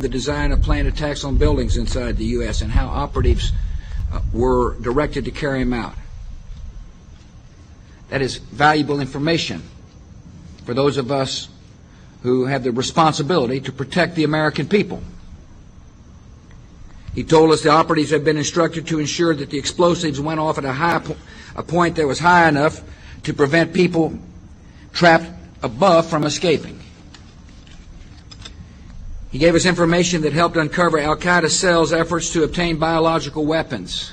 the design of planned attacks on buildings inside the U.S. and how operatives were directed to carry them out. That is valuable information for those of us who have the responsibility to protect the American people. He told us the operatives had been instructed to ensure that the explosives went off at a point that was high enough to prevent people trapped above from escaping. He gave us information that helped uncover Al-Qaeda cells' efforts to obtain biological weapons.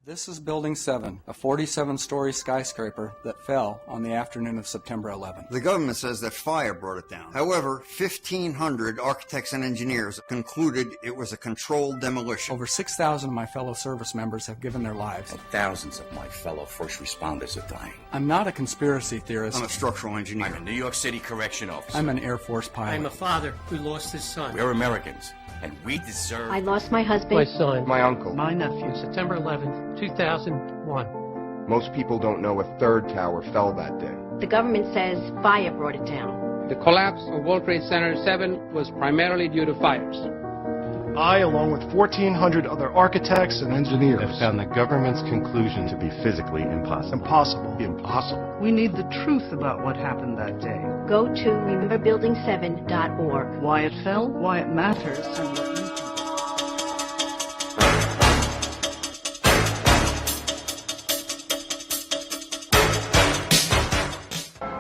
This is Building 7, a 47-story skyscraper that fell on the afternoon of September 11th. The government says that fire brought it down. However, 1,500 architects and engineers concluded it was a controlled demolition. Over 6,000 of my fellow service members have given their lives. And thousands of my fellow first responders are dying. I'm not a conspiracy theorist. I'm a structural engineer. I'm a New York City correction officer. I'm an Air Force pilot. I'm a father who lost his son. We're Americans, and we deserve... I lost my husband. My son. My uncle. My nephew. September 11th, 2001. Most people don't know a third tower fell that day. The government says fire brought it down. The collapse of World Trade Center 7 was primarily due to fires. I, along with 1,400 other architects and engineers, have found the government's conclusion to be physically impossible. Impossible. We need the truth about what happened that day. Go to rememberbuilding7.org. Why it fell, why it matters, and what you can do.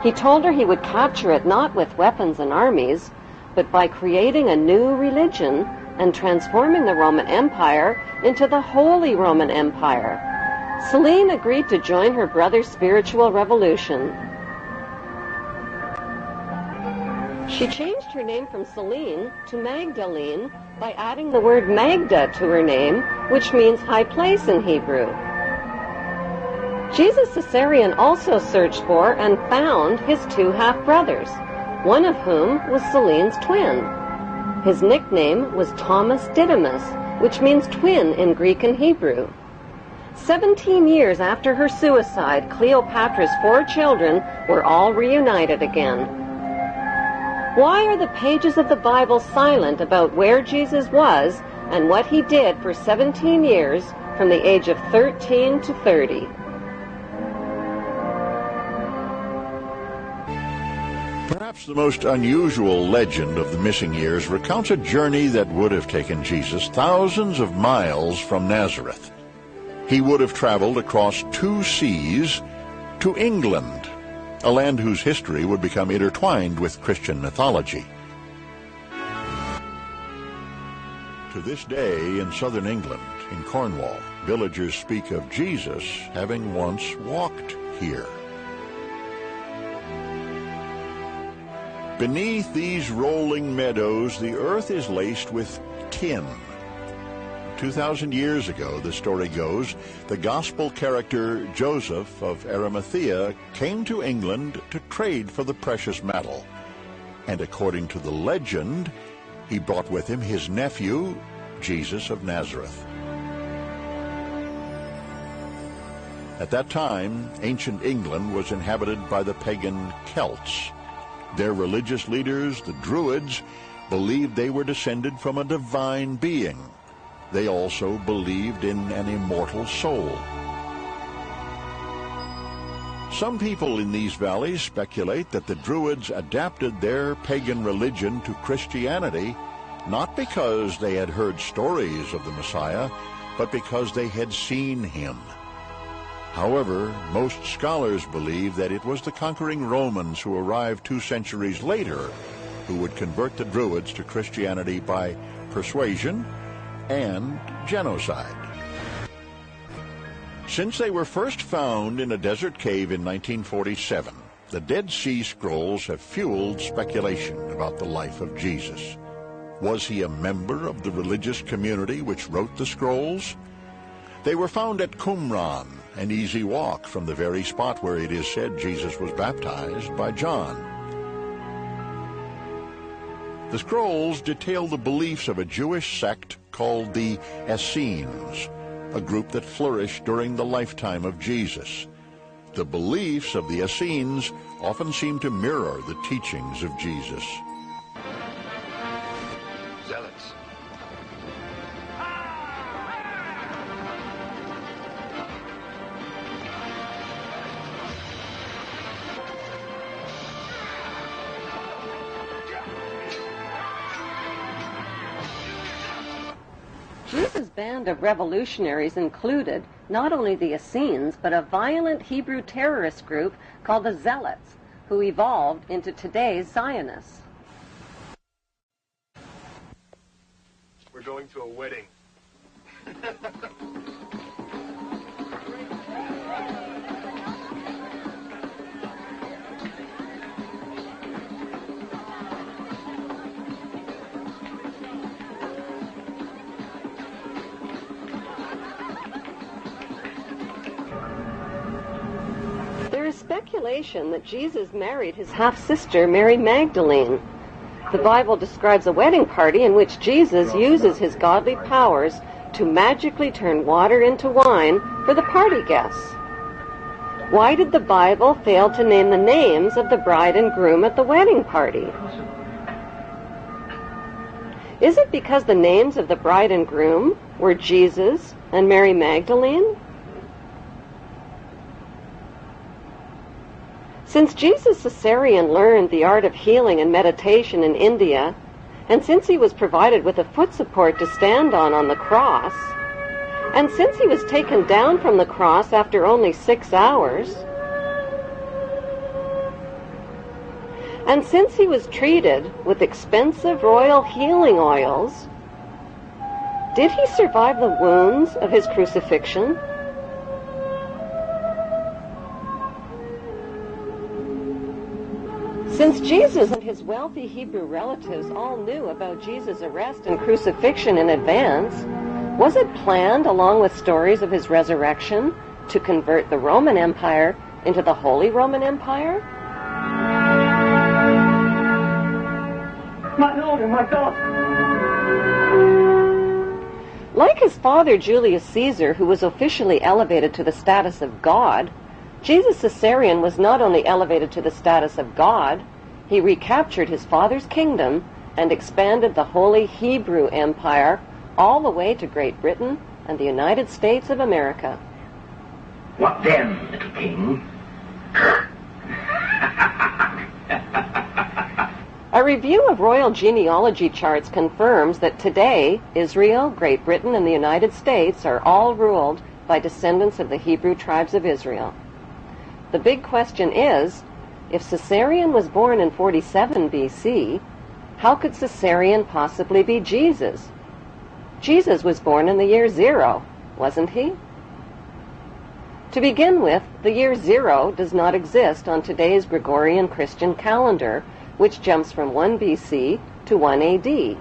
He told her he would capture it not with weapons and armies, but by creating a new religion and transforming the Roman Empire into the Holy Roman Empire. Celine agreed to join her brother's spiritual revolution. She changed her name from Celine to Magdalene by adding the word Magda to her name, which means high place in Hebrew. Jesus Caesarion also searched for and found his two half-brothers, one of whom was Celine's twin. His nickname was Thomas Didymus, which means twin in Greek and Hebrew. 17 years after her suicide, Cleopatra's 4 children were all reunited again. Why are the pages of the Bible silent about where Jesus was and what he did for 17 years from the age of 13 to 30? Perhaps the most unusual legend of the missing years recounts a journey that would have taken Jesus thousands of miles from Nazareth. He would have traveled across 2 seas to England, a land whose history would become intertwined with Christian mythology. To this day, in southern England, in Cornwall, villagers speak of Jesus having once walked here. Beneath these rolling meadows, the earth is laced with tin. 2,000 years ago, the story goes, the gospel character Joseph of Arimathea came to England to trade for the precious metal. And according to the legend, he brought with him his nephew, Jesus of Nazareth. At that time, ancient England was inhabited by the pagan Celts. Their religious leaders, the Druids, believed they were descended from a divine being. They also believed in an immortal soul. Some people in these valleys speculate that the Druids adapted their pagan religion to Christianity, not because they had heard stories of the Messiah, but because they had seen him. However, most scholars believe that it was the conquering Romans who arrived 2 centuries later who would convert the Druids to Christianity by persuasion and genocide. Since they were first found in a desert cave in 1947, the Dead Sea Scrolls have fueled speculation about the life of Jesus. Was he a member of the religious community which wrote the scrolls? They were found at Qumran, an easy walk from the very spot where it is said Jesus was baptized by John. The scrolls detail the beliefs of a Jewish sect called the Essenes, a group that flourished during the lifetime of Jesus. The beliefs of the Essenes often seem to mirror the teachings of Jesus. The zealots. Jesus' band of revolutionaries included not only the Essenes, but a violent Hebrew terrorist group called the Zealots, who evolved into today's Zionists. We're going to a wedding. There is speculation that Jesus married his half-sister, Mary Magdalene. The Bible describes a wedding party in which Jesus uses his godly powers to magically turn water into wine for the party guests. Why did the Bible fail to name the names of the bride and groom at the wedding party? Is it because the names of the bride and groom were Jesus and Mary Magdalene? Since Jesus Caesarean learned the art of healing and meditation in India, and since he was provided with a foot support to stand on the cross, and since he was taken down from the cross after only 6 hours, and since he was treated with expensive royal healing oils, did he survive the wounds of his crucifixion? Since Jesus and his wealthy Hebrew relatives all knew about Jesus' arrest and crucifixion in advance, was it planned, along with stories of his resurrection, to convert the Roman Empire into the Holy Roman Empire? My Lord and my God! Like his father Julius Caesar, who was officially elevated to the status of God, Jesus Caesarean was not only elevated to the status of God, he recaptured his father's kingdom and expanded the Holy Hebrew Empire all the way to Great Britain and the United States of America. What then, little king? A review of royal genealogy charts confirms that today, Israel, Great Britain, and the United States are all ruled by descendants of the Hebrew tribes of Israel. The big question is, if Caesarean was born in 47 BC, how could Caesarean possibly be Jesus? Jesus was born in the year 0, wasn't he? To begin with, the year 0 does not exist on today's Gregorian Christian calendar, which jumps from 1 BC to 1 AD.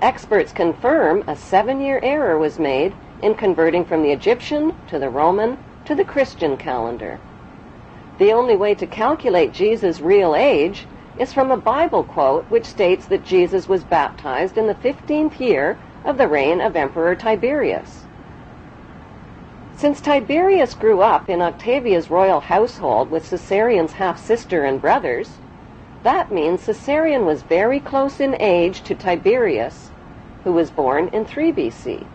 Experts confirm a 7-year error was made in converting from the Egyptian to the Roman to the Christian calendar. The only way to calculate Jesus' real age is from a Bible quote which states that Jesus was baptized in the 15th year of the reign of Emperor Tiberius. Since Tiberius grew up in Octavia's royal household with Caesarean's half-sister and brothers, that means Caesarean was very close in age to Tiberius, who was born in 3 BC.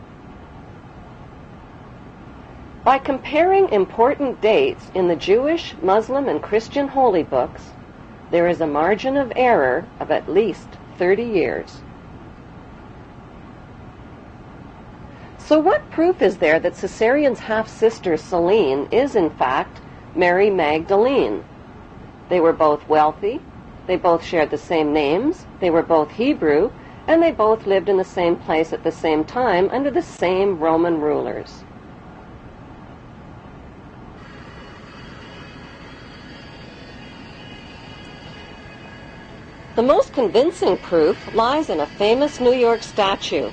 By comparing important dates in the Jewish, Muslim, and Christian holy books, there is a margin of error of at least 30 years. So what proof is there that Caesarean's half-sister Celine is in fact Mary Magdalene? They were both wealthy, they both shared the same names, they were both Hebrew, and they both lived in the same place at the same time under the same Roman rulers. The most convincing proof lies in a famous New York statue.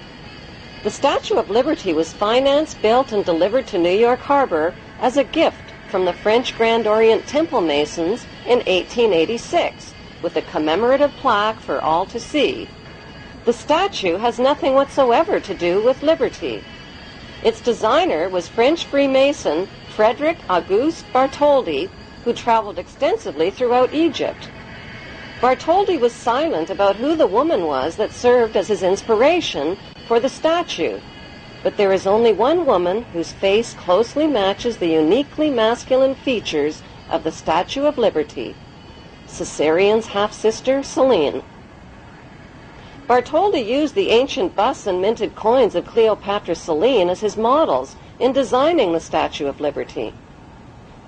The Statue of Liberty was financed, built, and delivered to New York Harbor as a gift from the French Grand Orient Temple Masons in 1886, with a commemorative plaque for all to see. The statue has nothing whatsoever to do with liberty. Its designer was French Freemason Frederick Auguste Bartholdi, who traveled extensively throughout Egypt. Bartholdi was silent about who the woman was that served as his inspiration for the statue, but there is only one woman whose face closely matches the uniquely masculine features of the Statue of Liberty, Caesarion's half-sister, Selene. Bartholdi used the ancient busts and minted coins of Cleopatra Selene as his models in designing the Statue of Liberty.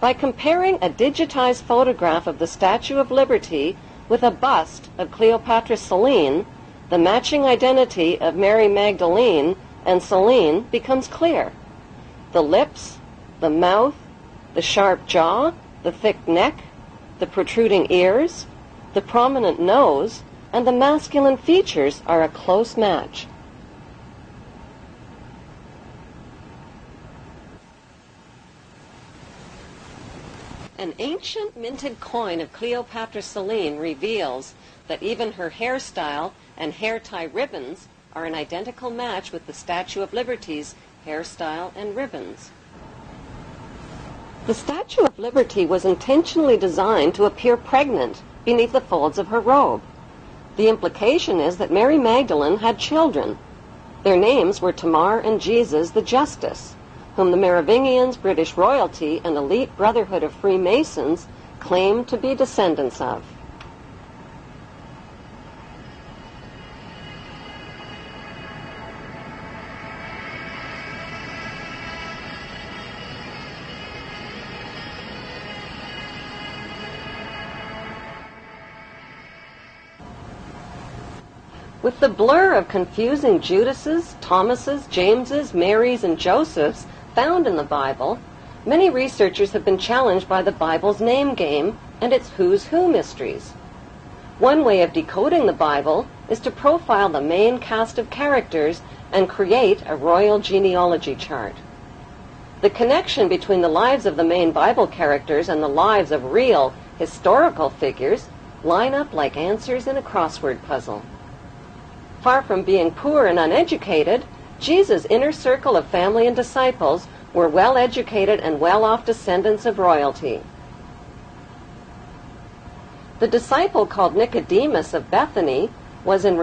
By comparing a digitized photograph of the Statue of Liberty with a bust of Cleopatra Selene, the matching identity of Mary Magdalene and Selene becomes clear. The lips, the mouth, the sharp jaw, the thick neck, the protruding ears, the prominent nose, and the masculine features are a close match. An ancient minted coin of Cleopatra Selene reveals that even her hairstyle and hair tie ribbons are an identical match with the Statue of Liberty's hairstyle and ribbons. The Statue of Liberty was intentionally designed to appear pregnant beneath the folds of her robe. The implication is that Mary Magdalene had children. Their names were Tamar and Jesus the Justice, whom the Merovingians, British royalty, and elite brotherhood of Freemasons claimed to be descendants of. With the blur of confusing Judases, Thomases, Jameses, Marys, and Josephs found in the Bible, many researchers have been challenged by the Bible's name game and its who's who mysteries. One way of decoding the Bible is to profile the main cast of characters and create a royal genealogy chart. The connection between the lives of the main Bible characters and the lives of real, historical figures line up like answers in a crossword puzzle. Far from being poor and uneducated, Jesus' inner circle of family and disciples were well-educated and well-off descendants of royalty. The disciple called Nicodemus of Bethany was in